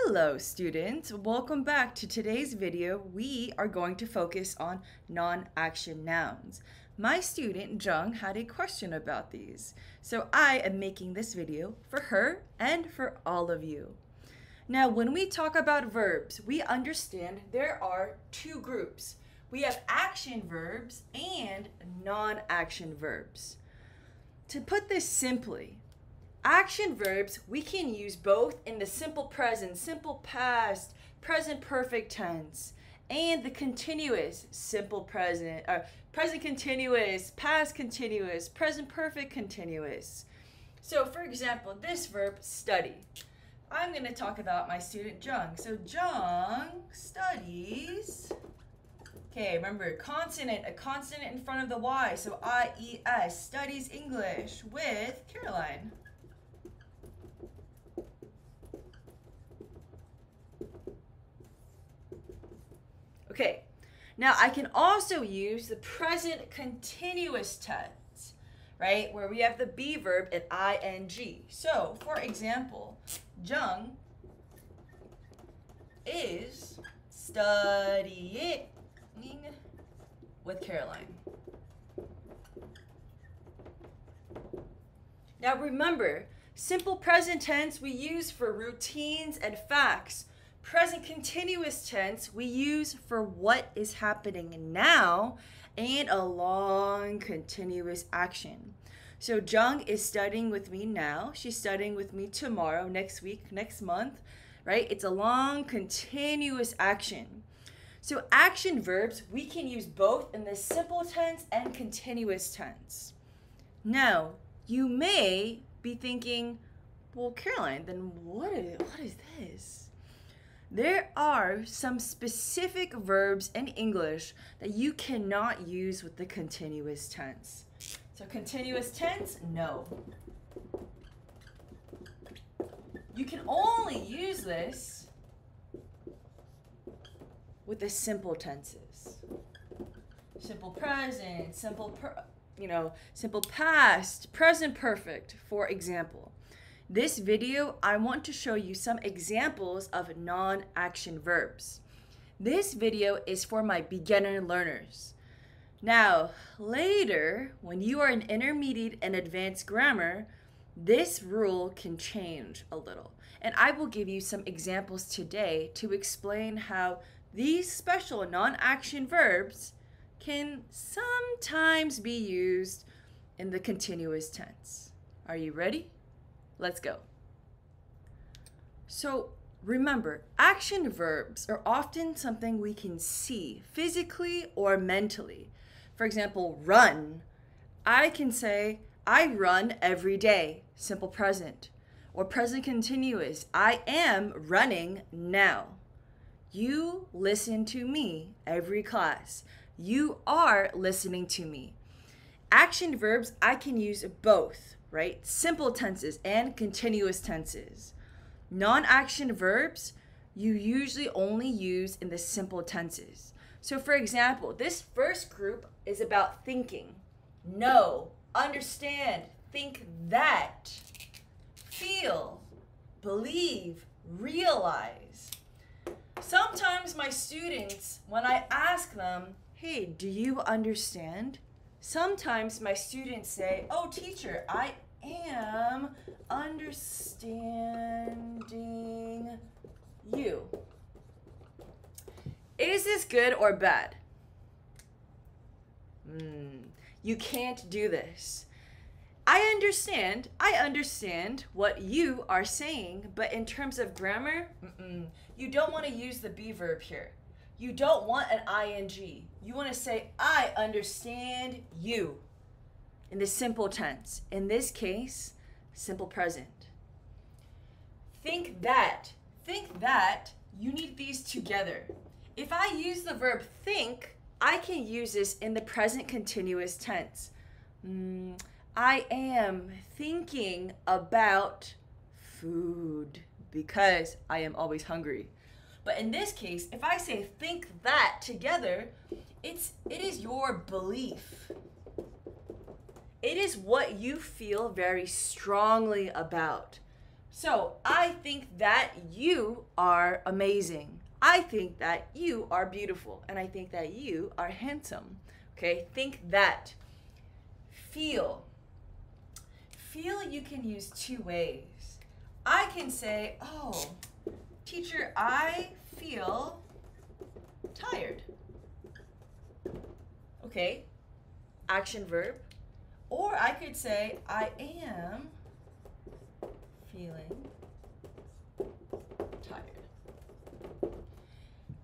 Hello students, welcome back to today's video. We are going to focus on non-action nouns. My student Jung had a question about these, so I am making this video for her and for all of you. Now when we talk about verbs, we understand there are two groups. We have action verbs and non-action verbs. To put this simply, action verbs, we can use both in the simple present, simple past, present perfect tense, and the continuous, simple present, present continuous, past continuous, present perfect continuous. So for example, this verb, study. I'm going to talk about my student Jung. So Jung studies. Okay, remember, a consonant in front of the Y. So I-E-S, studies English with Caroline. Okay, now I can also use the present continuous tense, right? Where we have the be verb and ing. So, for example, Jung is studying with Caroline. Now remember, simple present tense we use for routines and facts. Present continuous tense we use for what is happening now and a long continuous action. So Jung is studying with me now. She's studying with me tomorrow, next week, next month, right? It's a long continuous action. So action verbs, we can use both in the simple tense and continuous tense. Now, you may be thinking, well, Caroline, then what is this? There are some specific verbs in English that you cannot use with the continuous tense. So continuous tense, no. You can only use this with the simple tenses. Simple present, simple past, present perfect, for example. This video, I want to show you some examples of non-action verbs. This video is for my beginner learners. Now, later, when you are in intermediate and advanced grammar, this rule can change a little. And I will give you some examples today to explain how these special non-action verbs can sometimes be used in the continuous tense. Are you ready? Let's go. So remember, action verbs are often something we can see physically or mentally. For example, run. I can say, I run every day, simple present. Or present continuous, I am running now. You listen to me every class. You are listening to me. Action verbs, I can use both, right? Simple tenses and continuous tenses. Non-action verbs, you usually only use in the simple tenses. So for example, this first group is about thinking. Know, understand, think that, feel, believe, realize. Sometimes my students, when I ask them, hey, do you understand? Sometimes my students say, oh, teacher, I am understanding you. Is this good or bad? You can't do this. I understand what you are saying, but in terms of grammar, you don't want to use the be verb here. You don't want an ing. You want to say, I understand you in the simple tense. In this case, simple present. Think that, you need these together. If I use the verb think, I can use this in the present continuous tense. I am thinking about food because I am always hungry. But in this case, if I say think that together, it is your belief. It is what you feel very strongly about. So I think that you are amazing. I think that you are beautiful. And I think that you are handsome. Okay, think that. Feel. Feel you can use two ways. I can say, oh, teacher, I feel tired. Okay, action verb. Or I could say, I am feeling tired.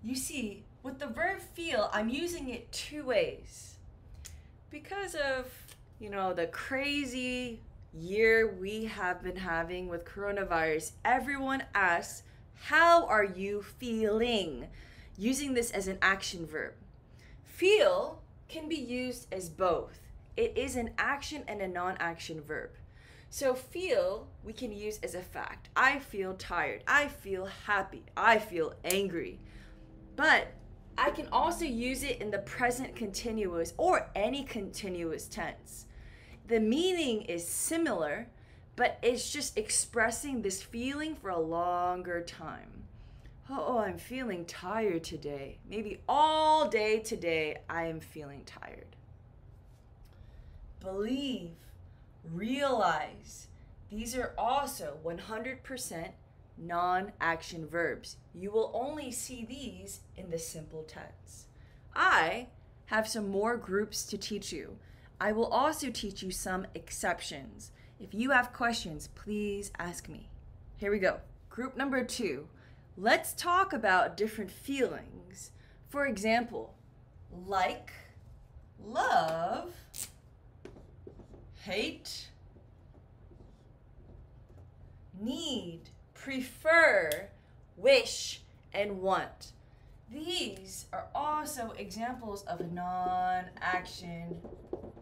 You see, with the verb feel, I'm using it two ways. Because of, the crazy year we have been having with coronavirus, everyone asks, how are you feeling? Using this as an action verb. Feel can be used as both. It is an action and a non-action verb. So feel we can use as a fact. I feel tired. I feel happy. I feel angry. But I can also use it in the present continuous or any continuous tense. The meaning is similar, but it's just expressing this feeling for a longer time. Oh, I'm feeling tired today. Maybe all day today I am feeling tired. Believe, realize. These are also 100% non-action verbs. You will only see these in the simple tense. I have some more groups to teach you. I will also teach you some exceptions. If you have questions, please ask me. Here we go. Group number 2. Let's talk about different feelings. For example, like, love, hate, need, prefer, wish, and want. These are also examples of non-action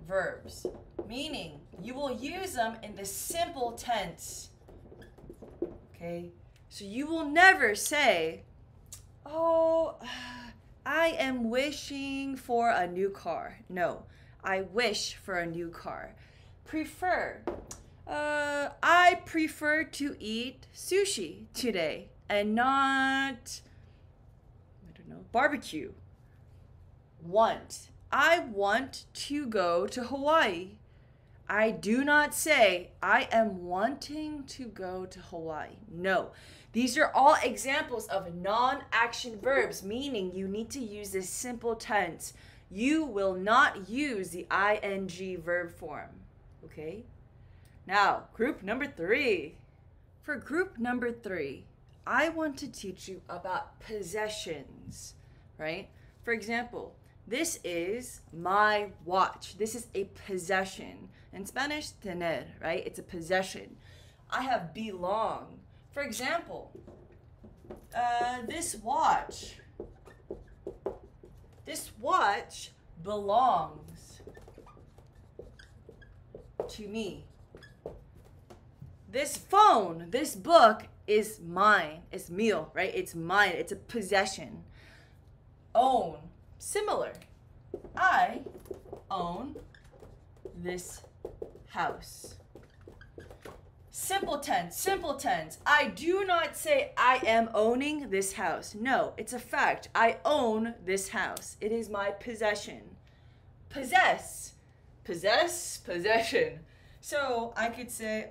verbs, meaning you will use them in the simple tense. Okay? So you will never say, oh, I am wishing for a new car. No, I wish for a new car. Prefer. I prefer to eat sushi today and not, barbecue. Want. I want to go to Hawaii. I do not say, I am wanting to go to Hawaii. No. These are all examples of non-action verbs, meaning you need to use this simple tense. You will not use the ing verb form. Okay? Now, group number 3. For group number 3, I want to teach you about possessions, right? For example, this is my watch. This is a possession. In Spanish, tener, right? It's a possession. I have belong. For example, this watch belongs to me. This phone, this book is mine. It's mío, right? It's mine. It's a possession. Own. Similar. I own this house. Simple tense, simple tense. I do not say I am owning this house. No, it's a fact. I own this house. It is my possession. Possess. Possess, possession. So I could say,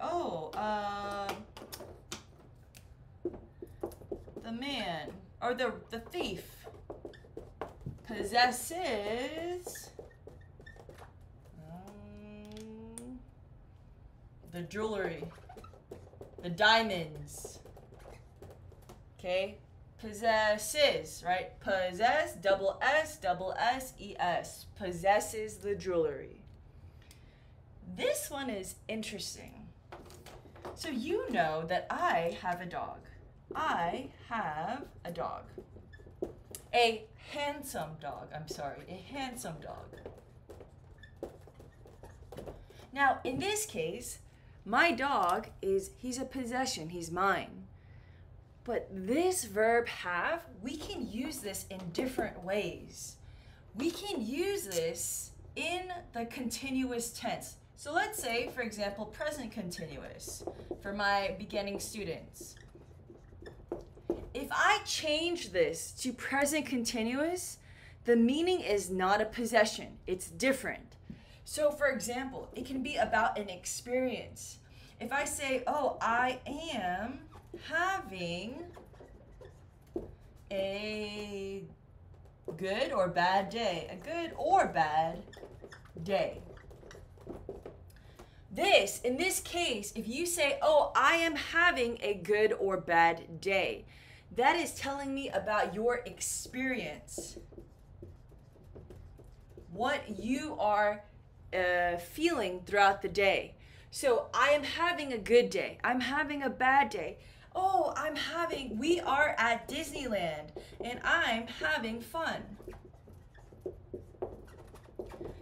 the man or the thief possesses the jewelry, the diamonds. Okay? Possesses, right? Possess, double S, E-S. Possesses the jewelry. This one is interesting. So you know that I have a dog. I have a dog. A handsome dog. A handsome dog. Now, in this case, my dog he's a possession. He's mine. But this verb have, we can use this in different ways. We can use this in the continuous tense. So let's say, for example, present continuous for my beginning students. If I change this to present continuous, the meaning is not a possession. It's different. So for example, it can be about an experience. If I say, oh, I am having a good or bad day. A good or bad day. In this case, if you say, oh, I am having a good or bad day, that is telling me about your experience. What you are feeling throughout the day. So I am having a good day. I'm having a bad day. Oh, we are at Disneyland and I'm having fun.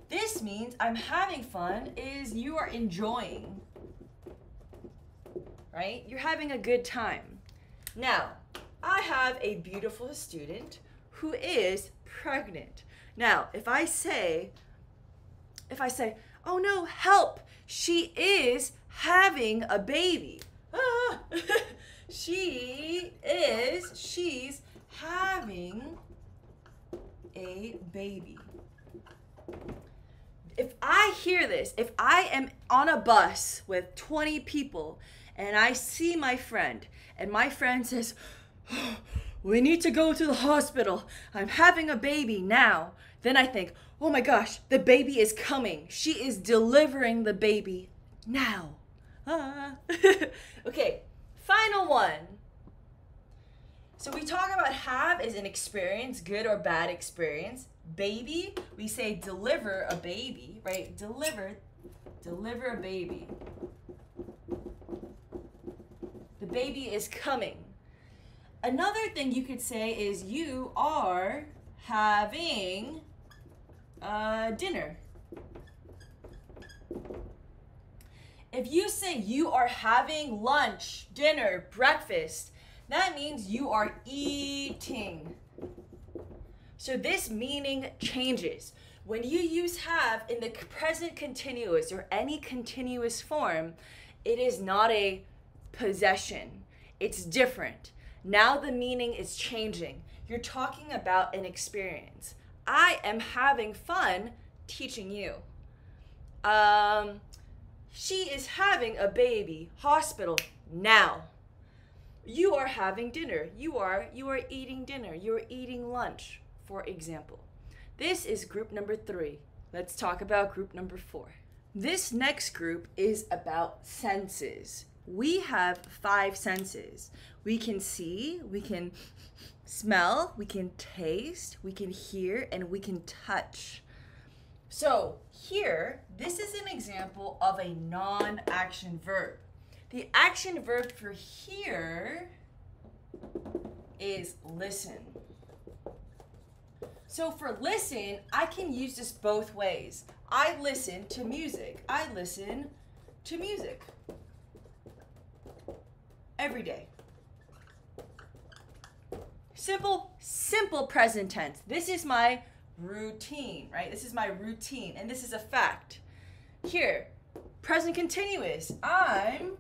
This means I'm having fun is you are enjoying, right? You're having a good time. Now, I have a beautiful student who is pregnant. Now, if I say, oh no, help, she is having a baby. Ah, she's having a baby. If I hear this, if I am on a bus with 20 people and I see my friend and my friend says, oh, we need to go to the hospital, I'm having a baby now, then I think, oh my gosh, the baby is coming. She is delivering the baby now. Ah. Okay, final one. So we talk about have as an experience, good or bad experience. Baby, we say deliver a baby, right? Deliver a baby. The baby is coming. Another thing you could say is you are having dinner. If you say you are having lunch, dinner, breakfast, that means you are eating. So this meaning changes. When you use have in the present continuous or any continuous form, it is not a possession. It's different. Now the meaning is changing. You're talking about an experience. I am having fun teaching you. She is having a baby. Hospital now. You are having dinner. You are eating dinner. You're eating lunch, for example. This is group number 3. Let's talk about group number 4. This next group is about senses. We have 5 senses. We can see, we can smell, we can taste, we can hear, and we can touch. So here, this is an example of a non-action verb. The action verb for here is listen. So for listen, I can use this both ways. I listen to music. I listen to music every day. Simple present tense. This is my routine, right? This is my routine, and this is a fact. Here, present continuous. I'm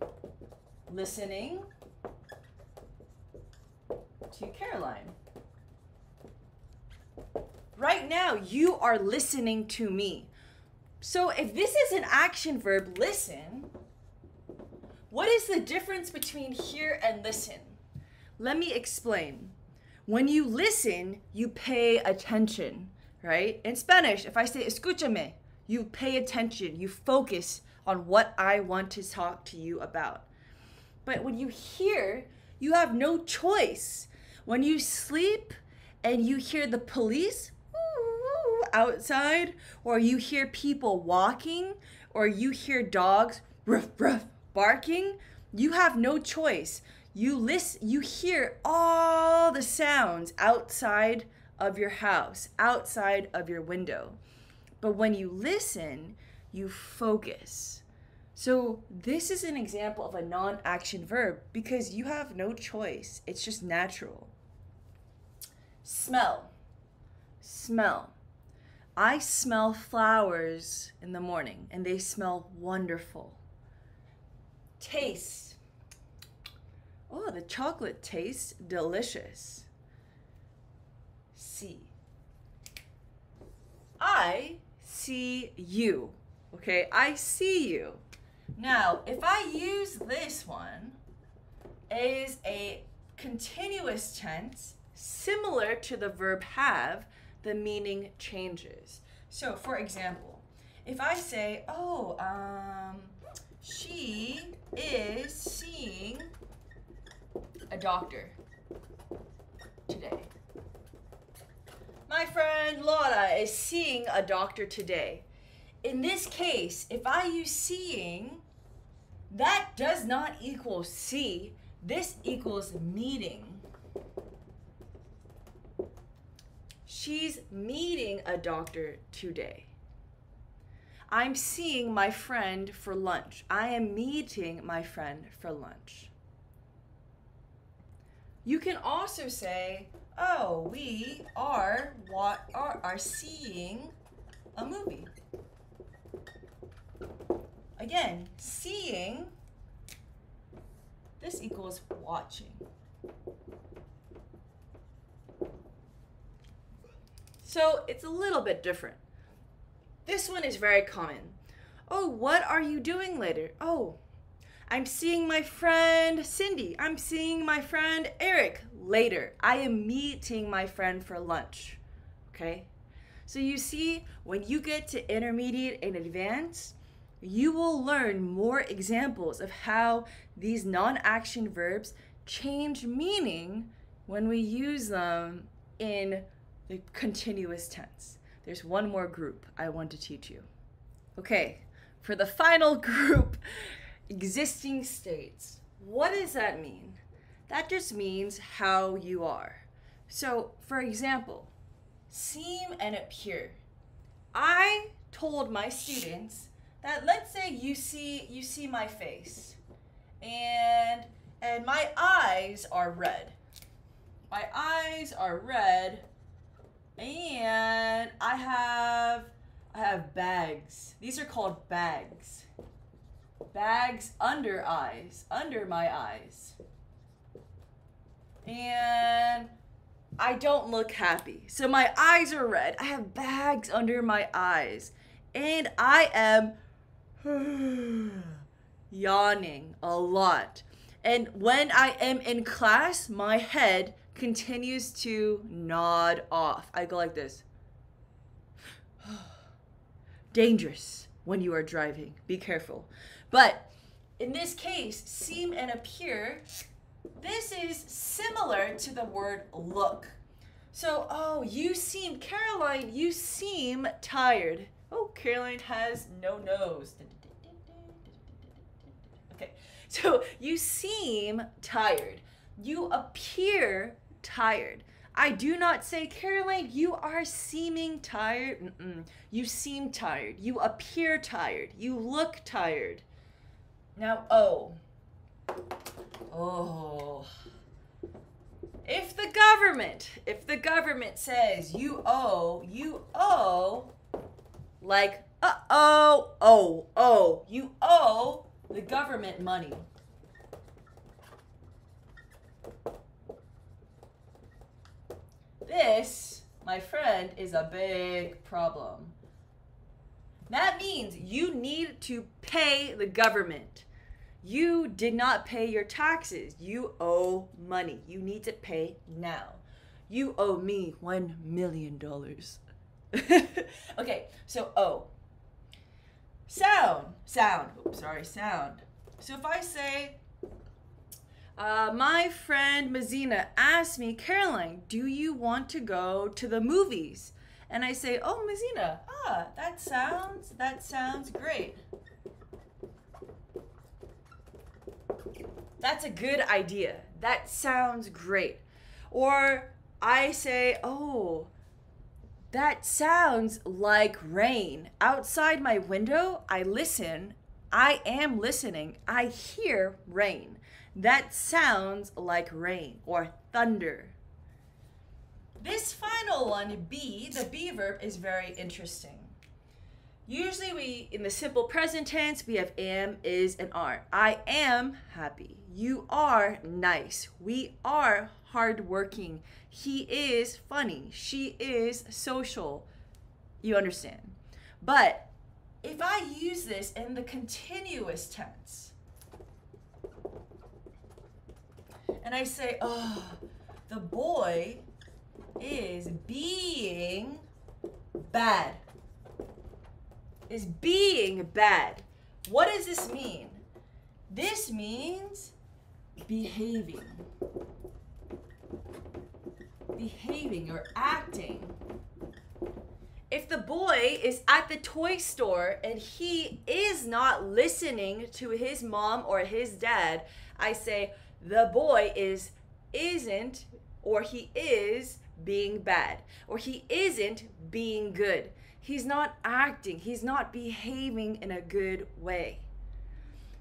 listening to Caroline. Right now, you are listening to me. So if this is an action verb, listen, what is the difference between hear and listen? Let me explain. When you listen, you pay attention, right? In Spanish, if I say escúchame, you pay attention, you focus on what I want to talk to you about. But when you hear, you have no choice. When you sleep and you hear the police outside, or you hear people walking, or you hear dogs ruff, ruff, barking, you have no choice. You hear all the sounds outside of your house, outside of your window. But when you listen, you focus. So this is an example of a non-action verb because you have no choice. It's just natural. Smell. I smell flowers in the morning and they smell wonderful. Taste. Oh, the chocolate tastes delicious. See. I see you. Okay, I see you. Now, if I use this one as a continuous tense, similar to the verb have, the meaning changes. So, for example, if I say, she is seeing a doctor today. My friend Laura is seeing a doctor today. In this case, if I use seeing, that does not equal see. This equals meeting. She's meeting a doctor today. I'm seeing my friend for lunch. I am meeting my friend for lunch. You can also say, we are seeing a movie. Again, seeing, this equals watching. So it's a little bit different. This one is very common. Oh, what are you doing later? Oh, I'm seeing my friend Cindy. I'm seeing my friend Eric later. I am meeting my friend for lunch. Okay? So you see, when you get to intermediate and advanced, you will learn more examples of how these non-action verbs change meaning when we use them in the continuous tense. There's one more group I want to teach you. Okay, for the final group, existing states. What does that mean? That just means how you are. So, for example, seem and appear. I told my students that, let's say you see my face and my eyes are red. My eyes are red and I have bags. These are called bags. Bags under my eyes. And I don't look happy. So my eyes are red. I have bags under my eyes. And I am yawning a lot. And when I am in class, my head continues to nod off. I go like this. Dangerous when you are driving. Be careful. But in this case, seem and appear, this is similar to the word look. So, Caroline, you seem tired. Oh, Caroline has no nose. Okay, so you seem tired. You appear tired. I do not say, Caroline, you are seeming tired. You seem tired. You appear tired. You look tired. Now, oh. If the government says you owe, like, you owe the government money. This, my friend, is a big problem. That means you need to pay the government. You did not pay your taxes. You owe money. You need to pay now. You owe me $1 million. Okay, so O. Sound. Sound. So if I say, my friend Mazina asked me, Caroline, do you want to go to the movies? And I say, oh, Mazina, that sounds great. That's a good idea. That sounds great. Or I say, oh, that sounds like rain. Outside my window, I listen. I am listening. I hear rain. That sounds like rain or thunder. This final one, be, the be verb is very interesting. Usually in the simple present tense, we have am, is, and are. I am happy. You are nice. We are hardworking. He is funny. She is social. You understand? But if I use this in the continuous tense, and I say, oh, the boy is being bad. Is being bad. What does this mean? This means behaving. Behaving or acting. If the boy is at the toy store and he is not listening to his mom or his dad, I say the boy isn't, or he is being bad, or he isn't being good. He's not acting. He's not behaving in a good way.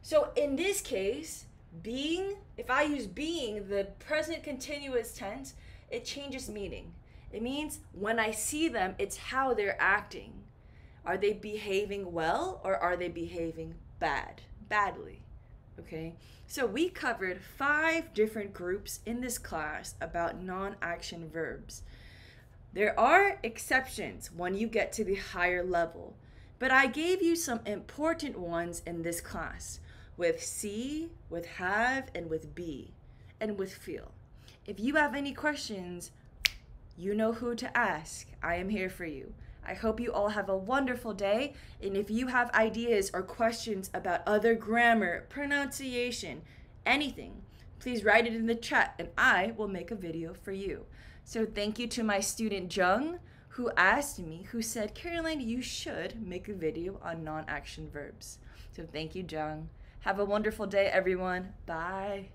So in this case, being, if I use being, the present continuous tense, it changes meaning. It means when I see them, it's how they're acting. Are they behaving well or are they behaving badly? Okay? So we covered 5 different groups in this class about non-action verbs. There are exceptions when you get to the higher level, but I gave you some important ones in this class with see, with have, and with be, and with feel. If you have any questions, you know who to ask. I am here for you. I hope you all have a wonderful day, and if you have ideas or questions about other grammar, pronunciation, anything, please write it in the chat and I will make a video for you. So thank you to my student Jung, who asked me, who said, Caroline, you should make a video on non-action verbs. So thank you, Jung. Have a wonderful day, everyone. Bye.